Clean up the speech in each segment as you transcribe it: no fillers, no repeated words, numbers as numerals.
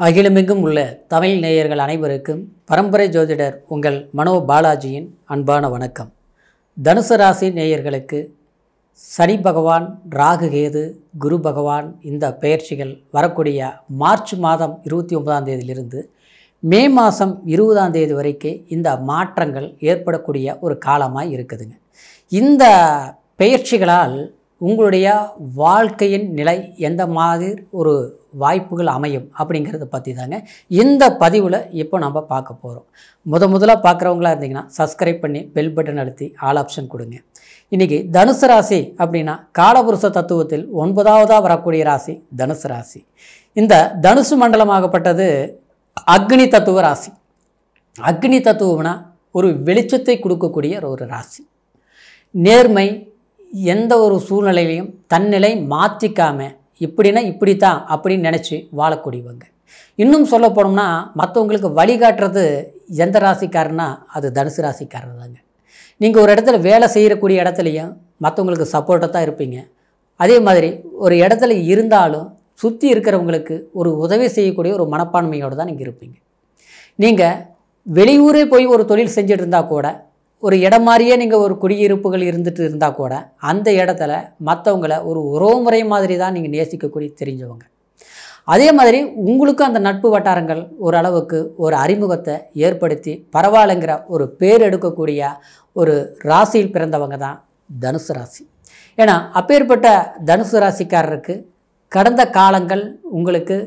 அகிலமெங்கும் உள்ள தமிழ் நேயர்கள் அனைவருக்கும் பரம்பரை ஜோதிடர் உங்கள் மனோ பாலாஜியின் அன்பான வணக்கம். தனுசு ராசி நேயர்களுக்கு சனி பகவான், ராகு கேது, குரு பகவான் இந்த பெயர்ச்சிகள் வரக்கூடிய மார்ச் மாதம் 29ஆம் தேதியிலிருந்து மே மாதம் 20ஆம் தேதி வரைக்கும் இந்த மாற்றங்கள் ஏற்படக்கூடிய ஒரு காலமாக இருக்குதுங்க. இந்த பெயர்ச்சிகளால் உங்களுடைய வாழ்க்கையின் நிலை எந்த மாதிரி ஒரு வாய்ப்புகள் அமையும் அப்படிங்கிறத பற்றி தாங்க இந்த பதிவில் இப்போ நம்ம பார்க்க போகிறோம். முதலாக பார்க்குறவங்களா இருந்தீங்கன்னா சப்ஸ்கிரைப் பண்ணி பெல் பட்டன் அழுத்தி ஆல் ஆப்ஷன் கொடுங்க. இன்றைக்கி தனுசு ராசி அப்படின்னா காலபுருஷ தத்துவத்தில் 9ஆவதாக வரக்கூடிய ராசி தனுசு ராசி. இந்த தனுசு மண்டலமாகப்பட்டது அக்னி தத்துவ ராசி. அக்னி தத்துவம்னா ஒரு வெளிச்சத்தை கொடுக்கக்கூடிய ஒரு ராசி. நேர்மை, எந்த ஒரு சூழ்நிலையிலையும் தன்னிலை மாற்றிக்காமல் இப்படின்னா இப்படித்தான் அப்படின்னு நினச்சி வாழக்கூடியவங்க. இன்னும் சொல்ல போனோம்னா மற்றவங்களுக்கு வழிகாட்டுறது எந்த ராசிக்காரன்னா அது தனுசு ராசிக்காரர் தாங்க. நீங்கள் ஒரு இடத்துல வேலை செய்யக்கூடிய இடத்துலையும் மற்றவங்களுக்கு சப்போர்ட்டாக தான் இருப்பீங்க. அதே மாதிரி ஒரு இடத்துல இருந்தாலும் சுற்றி இருக்கிறவங்களுக்கு ஒரு உதவி செய்யக்கூடிய ஒரு மனப்பான்மையோடு தான் நீங்கள் இருப்பீங்க. நீங்கள் வெளியூரே போய் ஒரு தொழில் செஞ்சுட்டு இருந்தால் கூட, ஒரு இடம் மாதிரியே நீங்கள் ஒரு குடியிருப்புகள் இருந்துட்டு இருந்தால் கூட அந்த இடத்துல மற்றவங்கள ஒரு உறவுமுறை மாதிரி தான் நீங்கள் நேசிக்கக்கூடிய தெரிஞ்சவங்க. அதே மாதிரி உங்களுக்கும் அந்த நட்பு வட்டாரங்கள் ஓரளவுக்கு ஒரு அறிமுகத்தை ஏற்படுத்தி பரவாயில்லைங்கிற ஒரு பேர் எடுக்கக்கூடிய ஒரு ராசியில் பிறந்தவங்க தான் தனுசு ராசி. ஏன்னா அப்பேற்பட்ட தனுசு ராசிக்காரருக்கு கடந்த காலங்கள் உங்களுக்கு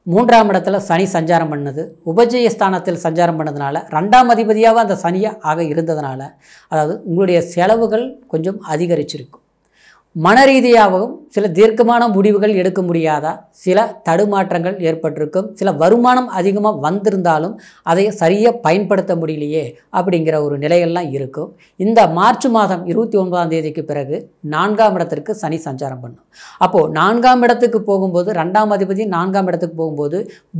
3ஆம் இடத்துல சனி சஞ்சாரம் பண்ணது, உபஜயஸ்தானத்தில் சஞ்சாரம் பண்ணதுனால 2ஆம் அதிபதியாக அந்த சனியாக இருந்ததுனால அதாவது உங்களுடைய செலவுகள் கொஞ்சம் அதிகரிச்சிருக்கும். மன ரீதியாகவும் சில தீர்க்கமான முடிவுகள் எடுக்க முடியாத சில தடுமாற்றங்கள் ஏற்பட்டிருக்கும். சில வருமானம் அதிகமாக வந்திருந்தாலும் அதை சரியாக பயன்படுத்த முடியலையே அப்படிங்கிற ஒரு நிலையெல்லாம் இருக்கும். இந்த மார்ச் மாதம் 29ஆம் தேதிக்கு பிறகு 4ஆம் இடத்திற்கு சனி சஞ்சாரம் பண்ணும். அப்போது 4ஆம் இடத்துக்கு போகும்போது 2ஆம் அதிபதி 4ஆம் இடத்துக்கு போகும்போது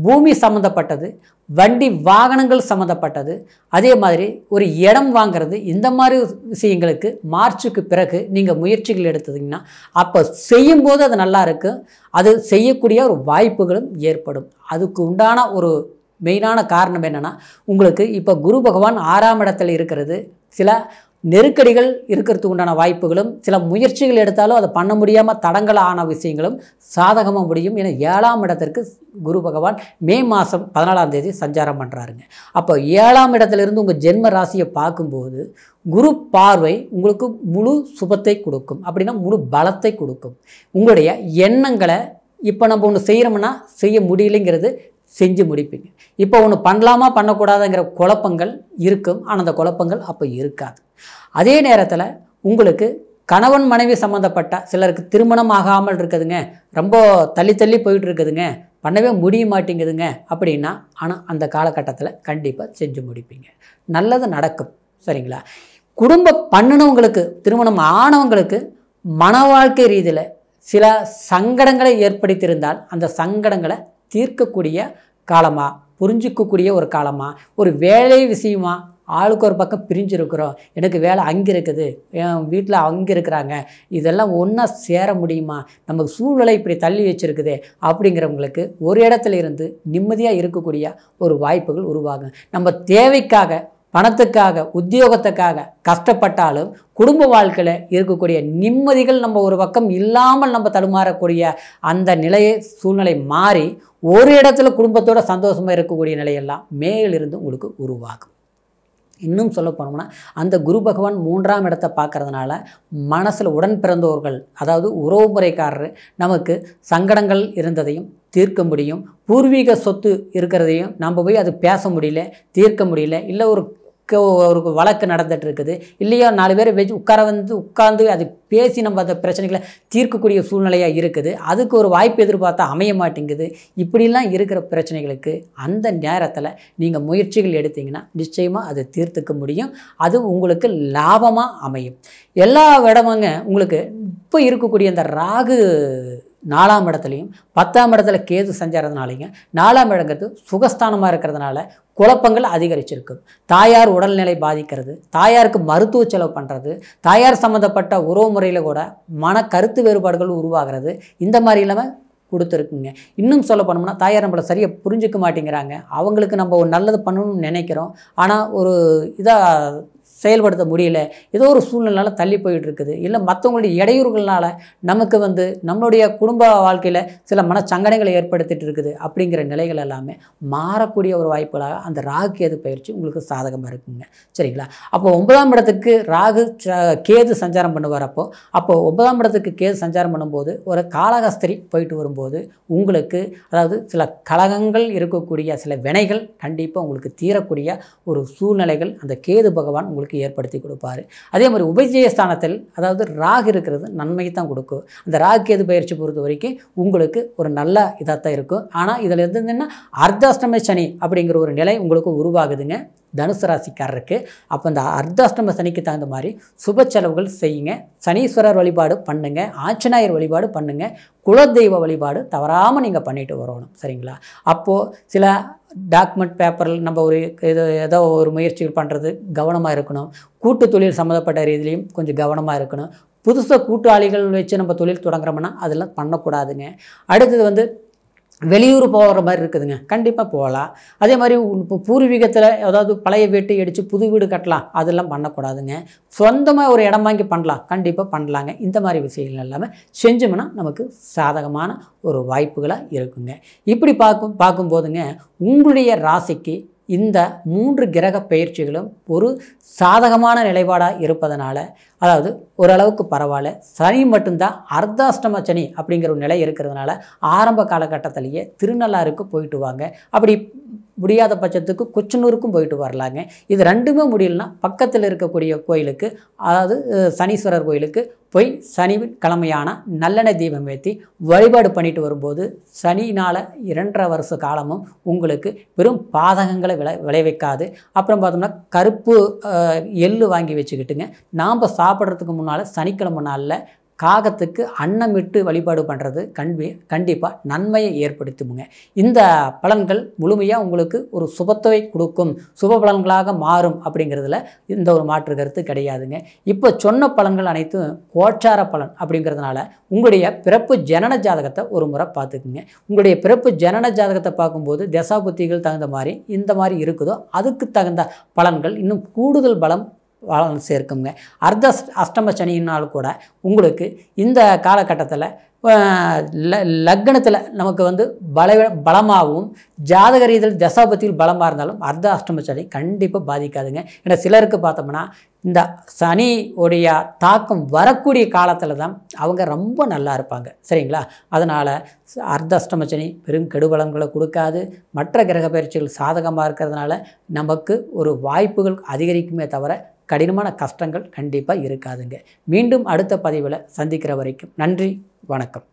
பூமி சம்மந்தப்பட்டது, வண்டி வாகனங்கள் சம்மந்தப்பட்டது, அதே மாதிரி ஒரு இடம் வாங்கிறது, இந்த மாதிரி விஷயங்களுக்கு மார்ச்சுக்கு பிறகு நீங்கள் முயற்சிகள் எடுத்தீங்கன்னா அப்போ செய்யும்போது அது நல்லா இருக்கும். அது செய்யக்கூடிய ஒரு வாய்ப்புகளும் ஏற்படும். அதுக்கு உண்டான ஒரு மெயினான காரணம் என்னென்னா, உங்களுக்கு இப்போ குரு பகவான் 6ஆம் இடத்துல இருக்கிறது சில நெருக்கடிகள் இருக்கிறதுக்கு உண்டான வாய்ப்புகளும், சில முயற்சிகள் எடுத்தாலும் அதை பண்ண முடியாமல் தடங்கள் ஆன விஷயங்களும் சாதகமாக முடியும். ஏன்னா 7ஆம் இடத்திற்கு குரு பகவான் மே மாதம் 14ஆம் தேதி சஞ்சாரம் பண்ணுறாருங்க. அப்போ 7ஆம் இடத்துலேருந்து உங்கள் ஜென்ம ராசியை பார்க்கும்போது குரு பார்வை உங்களுக்கு முழு சுபத்தை கொடுக்கும். அப்படின்னா முழு பலத்தை கொடுக்கும். உங்களுடைய எண்ணங்களை இப்போ நம்ம ஒன்று செய்கிறோம்னா செய்ய முடியலைங்கிறது செஞ்சு முடிப்பீங்க. இப்போ ஒன்று பண்ணலாமா பண்ணக்கூடாதுங்கிற குழப்பங்கள் இருக்கும். ஆனால் அந்த குழப்பங்கள் அப்போ இருக்காது. அதே நேரத்தில் உங்களுக்கு கணவன் மனைவி சம்மந்தப்பட்ட சிலருக்கு திருமணம் ஆகாமல் இருக்குதுங்க, ரொம்ப தள்ளி போயிட்டு இருக்குதுங்க, பண்ணவே முடிய மாட்டேங்குதுங்க அப்படின்னா, ஆனால் அந்த காலகட்டத்தில் கண்டிப்பாக செஞ்சு முடிப்பீங்க. நல்லது நடக்கும். சரிங்களா? குடும்பம் பண்ணினவங்களுக்கு, திருமணம் ஆனவங்களுக்கு மன வாழ்க்கை ரீதியில் சில சங்கடங்களை ஏற்படுத்தியிருந்தால் அந்த சங்கடங்களை தீர்க்கக்கூடிய காலமாக, புரிஞ்சிக்கக்கூடிய ஒரு காலமாக, ஒரு வேலை விஷயமா ஆளுக்கு ஒரு பக்கம் பிரிஞ்சிருக்கிறோம், எனக்கு வேலை அங்கே இருக்குது, என் வீட்டில் அங்கே இருக்கிறாங்க, இதெல்லாம் ஒன்றா சேர முடியுமா, நமக்கு சூழ்நிலை இப்படி தள்ளி வச்சுருக்குது அப்படிங்கிறவங்களுக்கு ஒரு இடத்துல இருந்து நிம்மதியாக இருக்கக்கூடிய ஒரு வாய்ப்புகள் உருவாகும். நம்ம தேவைக்காக, பணத்துக்காக, உத்தியோகத்துக்காக கஷ்டப்பட்டாலும் குடும்ப வாழ்க்கையில் இருக்கக்கூடிய நிம்மதிகள் நம்ம ஒரு பக்கம் இல்லாமல் நம்ம தடுமாறக்கூடிய அந்த நிலையை சூழ்நிலை மாறி ஒரு இடத்துல குடும்பத்தோட சந்தோஷமாக இருக்கக்கூடிய நிலையெல்லாம் மேலிருந்து உங்களுக்கு உருவாகும். இன்னும் சொல்ல போனோம்னா அந்த குரு பகவான் 3ஆம் இடத்தை பார்க்கறதுனால மனசில் உடன் பிறந்தவர்கள், அதாவது உறவுமுறைக்காரர் நமக்கு சங்கடங்கள் இருந்ததையும் தீர்க்க முடியும். பூர்வீக சொத்து இருக்கிறதையும் நம்ம போய் அது பேச முடியல, தீர்க்க முடியல, இல்லை ஒரு வழக்கு நடந்துகிட்டு இருக்குது, இல்லையா 4 பேரை வச்சு உட்கார்ந்து அது பேசி நம்ம அந்த பிரச்சனைகளை தீர்க்கக்கூடிய சூழ்நிலையாக இருக்குது. அதுக்கு ஒரு வாய்ப்பு எதிர்பார்த்தா அமைய மாட்டேங்குது. இப்படிலாம் இருக்கிற பிரச்சனைகளுக்கு அந்த நேரத்தில் நீங்கள் முயற்சிகள் எடுத்தீங்கன்னா நிச்சயமாக அதை தீர்த்துக்க முடியும். அது உங்களுக்கு லாபமாக அமையும். எல்லா இடமுங்க உங்களுக்கு இப்போ இருக்கக்கூடிய அந்த ராகு 4ஆம் இடத்துலையும் 10ஆம் இடத்துல கேது சஞ்சாரத்தினாலையும் 4ஆம் இடங்கிறது சுகஸ்தானமாக இருக்கிறதுனால குழப்பங்கள் அதிகரிச்சிருக்கும். தாயார் உடல்நிலை பாதிக்கிறது, தாயாருக்கு மருத்துவ செலவு பண்ணுறது, தாயார் சம்மந்தப்பட்ட உறவு முறையில் கூட மன கருத்து வேறுபாடுகள் உருவாகிறது. இந்த மாதிரி இல்லாமல் கொடுத்துருக்குங்க. இன்னும் சொல்ல போனோம்னா தாயார் நம்மளை சரியாக புரிஞ்சிக்க மாட்டேங்கிறாங்க. அவங்களுக்கு நம்ம ஒரு நல்லது பண்ணணும்னு நினைக்கிறோம். ஆனால் ஒரு இதாக செயல்படுத்த முடியல. ஏதோ ஒரு சூழ்நிலையால தள்ளி போயிட்டு இருக்குது. இல்லை மற்றவங்களுடைய இடையூறுகள்னால நமக்கு நம்மளுடைய குடும்ப வாழ்க்கையில் சில மனச்சங்கடங்களை ஏற்படுத்திட்டு இருக்குது. அப்படிங்கிற நிலைகள் எல்லாமே மாறக்கூடிய ஒரு வாய்ப்புகளாக அந்த ராகு கேது பயிற்சி உங்களுக்கு சாதகமாக இருக்குங்க. சரிங்களா? அப்போ 9ஆம் இடத்துக்கு ராகு கேது சஞ்சாரம் பண்ணுவார். அப்போ 9ஆம் இடத்துக்கு கேது சஞ்சாரம் பண்ணும்போது ஒரு காலகஸ்திரி போயிட்டு வரும்போது உங்களுக்கு அதாவது சில கலகங்கள் இருக்கக்கூடிய சில வினைகள் கண்டிப்பாக உங்களுக்கு தீரக்கூடிய ஒரு சூழ்நிலைகள் அந்த கேது பகவான் உங்களுக்கு ஏற்படுத்தி கொடுப்பாரு. அதே மாதிரி உபஜயஸ்தானத்தில் அதாவது ராகு இருக்கிறது நன்மையை தான் கொடுக்கும். அந்த ராகு கேது பயிற்சி பொறுத்த வரைக்கும் உங்களுக்கு ஒரு நல்ல இதாக தான் இருக்கும். ஆனால் இதில் இருந்ததுன்னா அர்த்தாஷ்டம சனி அப்படிங்கிற ஒரு நிலை உங்களுக்கு உருவாகுதுங்க தனுசு ராசிக்காரருக்கு. அப்போ அந்த அர்த்தாஷ்டம சனிக்கு தகுந்த மாதிரி சுப செலவுகள் செய்யுங்க. சனீஸ்வரர் வழிபாடு பண்ணுங்க, ஆஞ்சநேயர் வழிபாடு பண்ணுங்க, குலதெய்வ வழிபாடு தவறாமல் நீங்கள் பண்ணிட்டு வரணும். சரிங்களா? அப்போது சில டாக்குமெண்ட் பேப்பரில் நம்ம ஒரு ஏதோ ஒரு முயற்சிகள் பண்ணுறது கவனமாக இருக்கணும். கூட்டு தொழில் சம்மந்தப்பட்ட ரீதியிலையும் கொஞ்சம் கவனமாக இருக்கணும். புதுசாக கூட்டாளிகள் வச்சு நம்ம தொழில் தொடங்குறோம்னா அதெல்லாம் பண்ணக்கூடாதுங்க. அடுத்தது வெளியூர் போகிற மாதிரி இருக்குதுங்க, கண்டிப்பாக போகலாம். அதே மாதிரி இப்போ பூர்வீகத்தில் ஏதாவது பழைய வீட்டை அடித்து புது வீடு கட்டலாம், அதெல்லாம் பண்ணக்கூடாதுங்க. சொந்தமாக ஒரு இடம் வாங்கி பண்ணலாம், கண்டிப்பாக பண்ணலாங்க. இந்த மாதிரி விஷயங்கள் எல்லாமே செஞ்சோம்னா நமக்கு சாதகமான ஒரு வாய்ப்புகளாக இருக்குங்க. இப்படி பார்க்கும்போதுங்க உங்களுடைய ராசிக்கு இந்த 3 கிரக பயிற்சிகளும் ஒரு சாதகமான நிலைப்பாடாக இருப்பதனால அதாவது ஓரளவுக்கு பரவாயில்ல. சனி மட்டும்தான் அர்த்தாஷ்டம சனி அப்படிங்கிற ஒரு நிலை இருக்கிறதுனால ஆரம்ப காலகட்டத்திலேயே திருநள்ளாருக்கு போயிட்டு வாங்க. அப்படி முடியாத பட்சத்துக்கு கொச்சனூருக்கும் போயிட்டு வரலாங்க. இது ரெண்டுமே முடியலன்னா பக்கத்தில் இருக்கக்கூடிய கோயிலுக்கு அதாவது சனீஸ்வரர் கோயிலுக்கு போய் சனி கிழமையான நல்லெண்ணெய் தீபம் ஏற்றி வழிபாடு பண்ணிட்டு வரும்போது சனினால் 2.5 வருஷ காலமும் உங்களுக்கு பெரும் பாதகங்களை விளைவிக்காது. அப்புறம் பார்த்தோம்னா கருப்பு எள்ளு வாங்கி வச்சுக்கிட்டுங்க நாம் சாப்பிட்றதுக்கு முன்னால் சனிக்கிழமை நாளில் காகத்துக்கு அன்னமிட்டு வழிபாடு பண்ணுறது கண்டிப்பாக நன்மையை ஏற்படுத்துமுங்க. இந்த பலன்கள் முழுமையாக உங்களுக்கு ஒரு சுபத்தை கொடுக்கும், சுப பலன்களாக மாறும் அப்படிங்கிறதுல இந்த ஒரு மாற்று கருத்து கிடையாதுங்க. இப்போ சொன்ன பலன்கள் அனைத்தும் கோச்சார பலன் அப்படிங்கிறதுனால உங்களுடைய பிறப்பு ஜனன ஜாதகத்தை ஒரு முறை பார்த்துக்குங்க. உங்களுடைய பிறப்பு ஜனன ஜாதகத்தை பார்க்கும்போது தசாபுத்திகள் தகுந்த மாதிரி இந்த மாதிரி இருக்குதோ அதுக்கு தகுந்த பலன்கள் இன்னும் கூடுதல் பலம் சேர்க்குங்க. அஷ்டம சனியினால் கூட உங்களுக்கு இந்த காலகட்டத்தில் லக்னத்தில் நமக்கு பலமாகவும் ஜாதக ரீதியில் தசாபத்தியில் பலமாக இருந்தாலும் அஷ்டம சனி கண்டிப்பாக பாதிக்காதுங்க. ஏன்னா சிலருக்கு பார்த்தோம்னா இந்த சனி உடைய தாக்கம் வரக்கூடிய காலத்தில் தான் அவங்க ரொம்ப நல்லா இருப்பாங்க. சரிங்களா? அதனால் அஷ்டம சனி பெரும் கெடுபலன்களை கொடுக்காது. மற்ற கிரக பயிற்சிகள் சாதகமாக இருக்கிறதுனால நமக்கு ஒரு வாய்ப்புகள் அதிகரிக்குமே தவிர கடினமான கஷ்டங்கள் கண்டிப்பாக இருக்காதுங்க. மீண்டும் அடுத்த பதிவில் சந்திக்கிற வரைக்கும் நன்றி, வணக்கம்.